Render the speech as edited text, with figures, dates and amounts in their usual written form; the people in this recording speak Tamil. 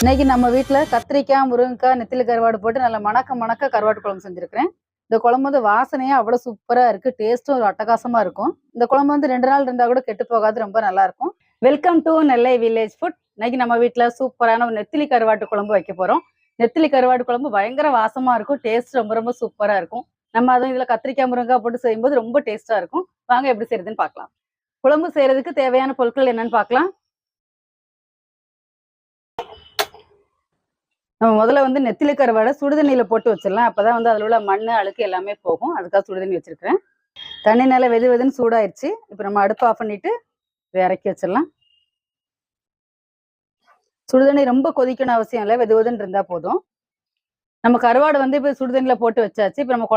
இன்னைக்கு நம்ம வீட்டில் கத்திரிக்காய், முருங்கைக்காய், நெத்திலி கருவாடு போட்டு நல்ல மணக்க கருவாட்டு குழம்பு செஞ்சுருக்கிறேன். இந்த குழம்பு வந்து வாசனையாக அவ்வளோ சூப்பராக இருக்குது. டேஸ்ட்டும் ஒரு அட்டகாசமாக இருக்கும். இந்த குழம்பு வந்து 2 நாள் இருந்தால் கூட கெட்டு போகாது. ரொம்ப நல்லா இருக்கும். Welcome to Nellai village food. இன்னைக்கு நம்ம வீட்டில் சூப்பரான ஒரு நெத்திலி கருவாட்டு குழம்பு வைக்க போகிறோம். நெத்திலி கருவாட்டு குழம்பு பயங்கர வாசமாக இருக்கும். டேஸ்ட் ரொம்ப ரொம்ப சூப்பராக இருக்கும். நம்ம அதுவும் இதில் கத்திரிக்காய், முருங்கைக்காய் போட்டு செய்யும்போது ரொம்ப டேஸ்ட்டாக இருக்கும். வாங்க எப்படி செய்யறதுன்னு பார்க்கலாம். குழம்பு செய்யறதுக்கு தேவையான பொருட்கள் என்னன்னு பார்க்கலாம். நம்ம முதல்ல வந்து நெத்திலி கருவாடை சுடுதண்ணியில போட்டு வச்சிடலாம். அப்பதான் வந்து அதில் உள்ள மண் அழுக்கு எல்லாமே போகும். அதுக்காக சுடுதண்ணி வச்சிருக்கிறேன். தண்ணி நல்லா வெதுன்னு சூடாயிருச்சு. இப்போ நம்ம அடுப்பு ஆஃப் பண்ணிட்டு இறக்கி வச்சிடலாம். சுடுதண்ணி ரொம்ப கொதிக்கணும் அவசியம் இல்லை. வெதுன்னு இருந்தா போதும். நம்ம கருவாடு வந்து இப்போ சுடுதண்ணியில போட்டு வச்சாச்சு. இப்போ நம்ம